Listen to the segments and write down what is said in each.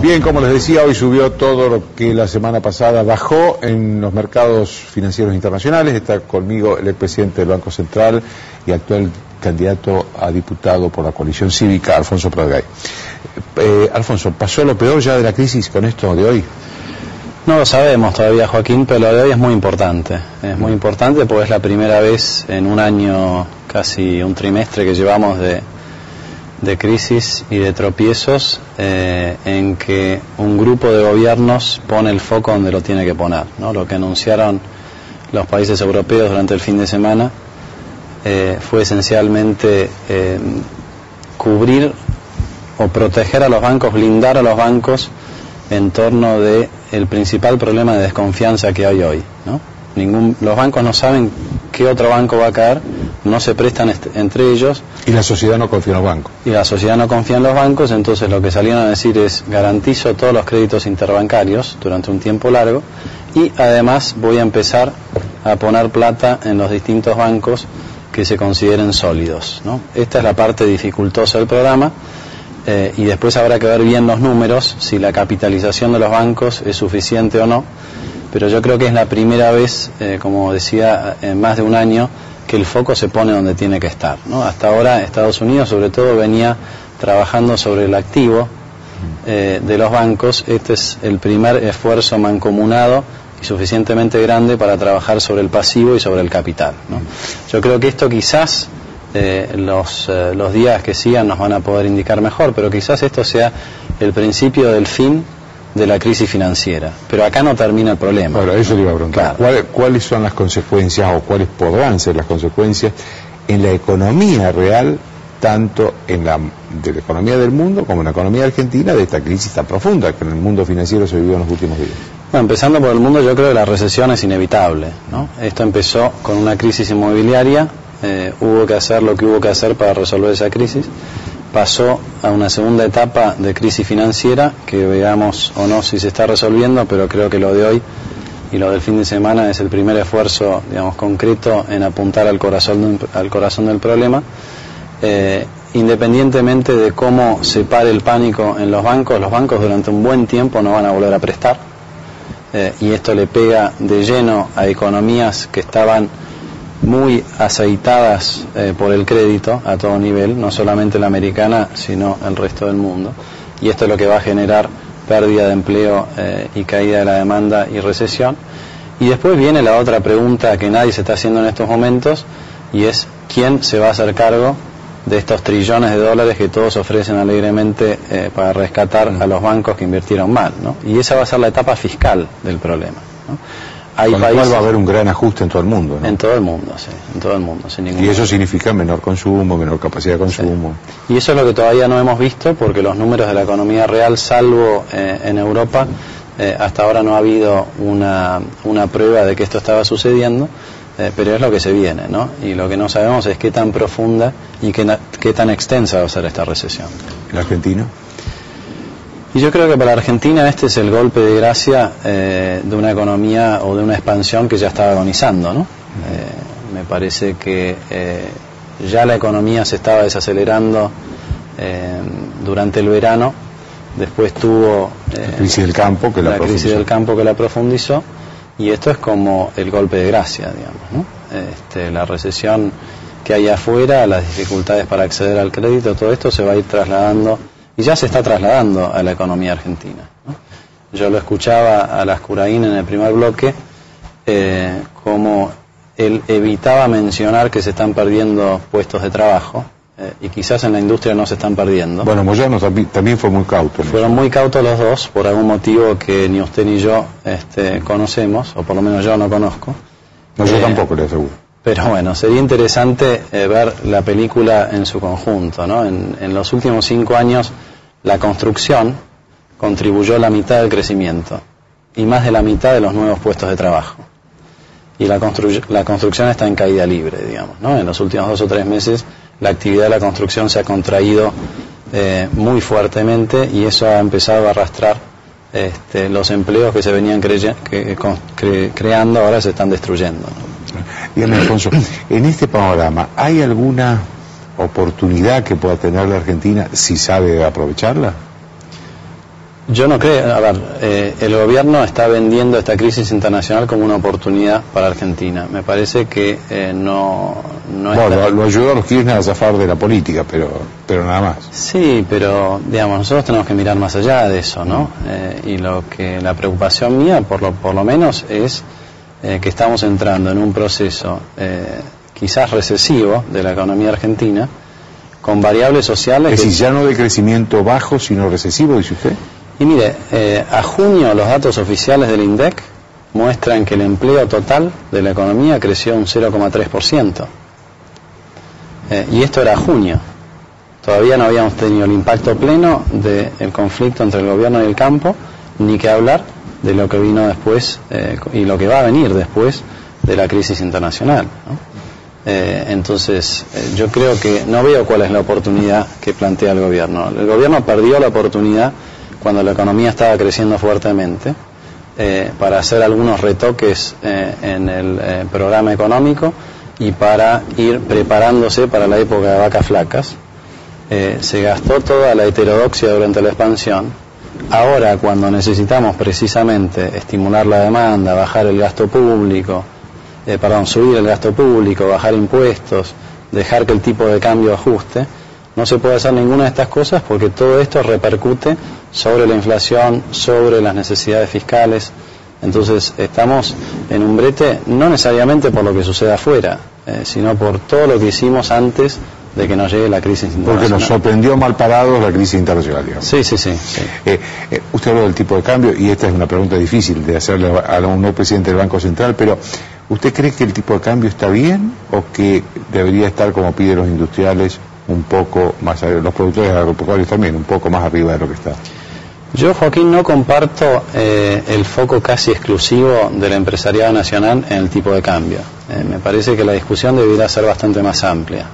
Bien, como les decía, hoy subió todo lo que la semana pasada bajó en los mercados financieros internacionales. Está conmigo el expresidente del Banco Central y actual candidato a diputado por la coalición cívica, Alfonso Pratgay. Alfonso, ¿pasó lo peor ya de la crisis con esto de hoy? No lo sabemos todavía, Joaquín, pero lo de hoy es muy importante. Es muy importante porque es la primera vez en un año, casi un trimestre que llevamos de crisis y de tropiezos, en que un grupo de gobiernos pone el foco donde lo tiene que poner, ¿no? Lo que anunciaron los países europeos durante el fin de semana fue esencialmente cubrir o proteger a los bancos, blindar a los bancos en torno de el principal problema de desconfianza que hay hoy, ¿no? Los bancos no saben qué otro banco va a caer, no se prestan entre ellos. Y la sociedad no confía en los bancos. Y la sociedad no confía en los bancos, entonces lo que salieron a decir es: garantizo todos los créditos interbancarios durante un tiempo largo y además voy a empezar a poner plata en los distintos bancos que se consideren sólidos, ¿no? Esta es la parte dificultosa del programa. Y después habrá que ver bien los números, si la capitalización de los bancos es suficiente o no, pero yo creo que es la primera vez, como decía, en más de un año, que el foco se pone donde tiene que estar, ¿no? Hasta ahora Estados Unidos sobre todo venía trabajando sobre el activo de los bancos. Este es el primer esfuerzo mancomunado y suficientemente grande para trabajar sobre el pasivo y sobre el capital, ¿no? Yo creo que esto quizás los días que sigan nos van a poder indicar mejor, pero quizás esto sea el principio del fin de la crisis financiera. Pero acá no termina el problema. Bueno, eso le iba a preguntar. Claro. ¿Cuáles son las consecuencias o cuáles podrán ser las consecuencias en la economía real, tanto de la economía del mundo como en la economía argentina, de esta crisis tan profunda que en el mundo financiero se vivió en los últimos días? Bueno, empezando por el mundo, yo creo que la recesión es inevitable, ¿no? Esto empezó con una crisis inmobiliaria. Hubo que hacer lo que hubo que hacer para resolver esa crisis. Pasó a una segunda etapa de crisis financiera, que veamos o no si se está resolviendo, pero creo que lo de hoy y lo del fin de semana es el primer esfuerzo, digamos, concreto en apuntar al corazón del problema. Independientemente de cómo se pare el pánico en los bancos durante un buen tiempo no van a volver a prestar, y esto le pega de lleno a economías que estaban muy aceitadas por el crédito a todo nivel, no solamente la americana, sino el resto del mundo. Y esto es lo que va a generar pérdida de empleo y caída de la demanda y recesión. Y después viene la otra pregunta que nadie se está haciendo en estos momentos, y es: ¿quién se va a hacer cargo de estos trillones de dólares que todos ofrecen alegremente para rescatar a los bancos que invirtieron mal, ¿no? Y esa va a ser la etapa fiscal del problema, ¿no? Con lo cual va a haber un gran ajuste en todo el mundo, ¿no? En todo el mundo, sí, en todo el mundo, sin ningún Y eso problema. significa menor consumo, menor capacidad de consumo. Sí. Y eso es lo que todavía no hemos visto, porque los números de la economía real, salvo en Europa, hasta ahora no ha habido una prueba de que esto estaba sucediendo, pero es lo que se viene, ¿no? Y lo que no sabemos es qué tan profunda y qué tan extensa va a ser esta recesión. ¿La Argentina? Y yo creo que para Argentina este es el golpe de gracia de una economía o de una expansión que ya estaba agonizando, ¿no? Me parece que ya la economía se estaba desacelerando durante el verano. Después tuvo la crisis del campo que la profundizó, y esto es como el golpe de gracia, digamos, ¿no? La recesión que hay afuera, las dificultades para acceder al crédito, todo esto se va a ir trasladando. Y ya se está trasladando a la economía argentina, ¿no? Yo lo escuchaba a Lascurain en el primer bloque, como él evitaba mencionar que se están perdiendo puestos de trabajo, y quizás en la industria no se están perdiendo. Bueno, Moyano también fue muy cauto. Fueron muy cautos los dos, por algún motivo que ni usted ni yo conocemos, o por lo menos yo no conozco. No, yo tampoco, le aseguro. Pero bueno, sería interesante ver la película en su conjunto, ¿no? En los últimos 5 años la construcción contribuyó la mitad del crecimiento y más de la mitad de los nuevos puestos de trabajo. Y la construcción está en caída libre, digamos, ¿no? En los últimos 2 o 3 meses la actividad de la construcción se ha contraído muy fuertemente, y eso ha empezado a arrastrar los empleos que se venían creando, ahora se están destruyendo, ¿no? Dígame, Alfonso, en este panorama, ¿hay alguna oportunidad que pueda tener la Argentina si sabe aprovecharla? Yo no creo, a ver, el gobierno está vendiendo esta crisis internacional como una oportunidad para Argentina. Me parece que no bueno, lo ayudó a los Kirchner a zafar de la política, pero nada más. Sí, pero digamos, nosotros tenemos que mirar más allá de eso, ¿no? Y la preocupación mía, por lo menos, es que estamos entrando en un proceso quizás recesivo de la economía argentina, con variables sociales... Es decir, ya no de crecimiento bajo, sino recesivo, dice usted. Y mire, a junio los datos oficiales del INDEC muestran que el empleo total de la economía creció un 0,3%. Y esto era junio. Todavía no habíamos tenido el impacto pleno del conflicto entre el gobierno y el campo, ni que hablar de lo que vino después y lo que va a venir después de la crisis internacional, ¿no? Entonces, yo creo que no veo cuál es la oportunidad que plantea el gobierno. El gobierno perdió la oportunidad cuando la economía estaba creciendo fuertemente para hacer algunos retoques en el programa económico y para ir preparándose para la época de vacas flacas. Se gastó toda la heterodoxia durante la expansión. Ahora, cuando necesitamos precisamente estimular la demanda, bajar el gasto público, subir el gasto público, bajar impuestos, dejar que el tipo de cambio ajuste, no se puede hacer ninguna de estas cosas porque todo esto repercute sobre la inflación, sobre las necesidades fiscales. Entonces estamos en un brete no necesariamente por lo que sucede afuera, sino por todo lo que hicimos antes de que nos llegue la crisis internacional. Porque nos sorprendió mal parados la crisis internacional, digamos. Sí. Usted habló del tipo de cambio, y esta es una pregunta difícil de hacerle a un nuevo presidente del Banco Central, pero ¿usted cree que el tipo de cambio está bien o que debería estar, como piden los industriales, un poco más arriba, los productores agropecuarios también, un poco más arriba de lo que está? Yo, Joaquín, no comparto el foco casi exclusivo del empresariado nacional en el tipo de cambio. Me parece que la discusión debería ser bastante más amplia.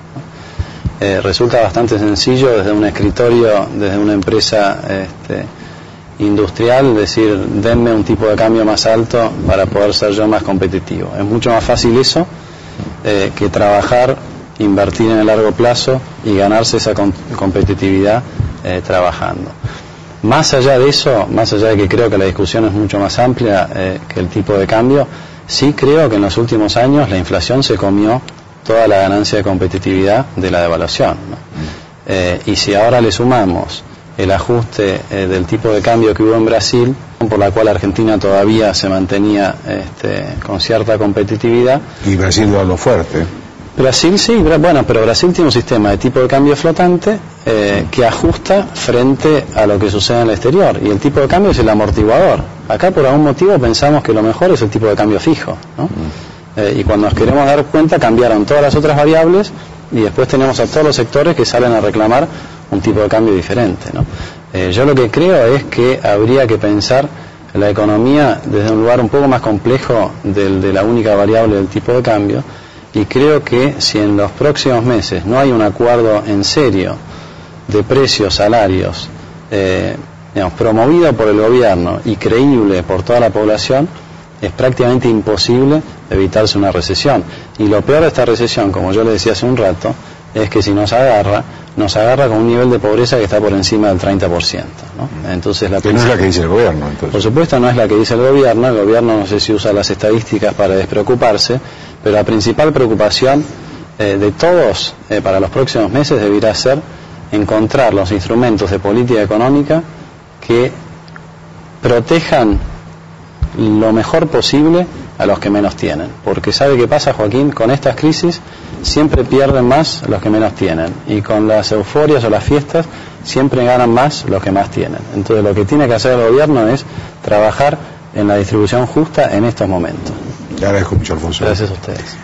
Resulta bastante sencillo desde un escritorio, desde una empresa industrial, decir, denme un tipo de cambio más alto para poder ser yo más competitivo. Es mucho más fácil eso que trabajar, invertir en el largo plazo y ganarse esa competitividad trabajando. Más allá de eso, más allá de que creo que la discusión es mucho más amplia que el tipo de cambio, sí creo que en los últimos años la inflación se comió toda la ganancia de competitividad de la devaluación, ¿no? Y si ahora le sumamos el ajuste del tipo de cambio que hubo en Brasil, por la cual Argentina todavía se mantenía con cierta competitividad. Y Brasil lo habló fuerte. Brasil sí, bueno, pero Brasil tiene un sistema de tipo de cambio flotante que ajusta frente a lo que sucede en el exterior, y el tipo de cambio es el amortiguador. Acá por algún motivo pensamos que lo mejor es el tipo de cambio fijo, ¿no? Y cuando nos queremos dar cuenta cambiaron todas las otras variables y después tenemos a todos los sectores que salen a reclamar un tipo de cambio diferente, ¿no? Yo lo que creo es que habría que pensar la economía desde un lugar un poco más complejo de la única variable del tipo de cambio, y creo que si en los próximos meses no hay un acuerdo en serio de precios, salarios, promovido por el gobierno y creíble por toda la población, es prácticamente imposible evitarse una recesión. Y lo peor de esta recesión, como yo le decía hace un rato, es que si nos agarra con un nivel de pobreza que está por encima del 30%, ¿no? Entonces que no es la que dice el gobierno, entonces. Por supuesto no es la que dice el gobierno no sé si usa las estadísticas para despreocuparse, pero la principal preocupación de todos para los próximos meses deberá ser encontrar los instrumentos de política económica que protejan lo mejor posible a los que menos tienen, porque ¿sabe qué pasa, Joaquín? Con estas crisis siempre pierden más los que menos tienen, y con las euforias o las fiestas siempre ganan más los que más tienen. Entonces lo que tiene que hacer el gobierno es trabajar en la distribución justa en estos momentos. Le agradezco mucho, Alfonso. Gracias a ustedes.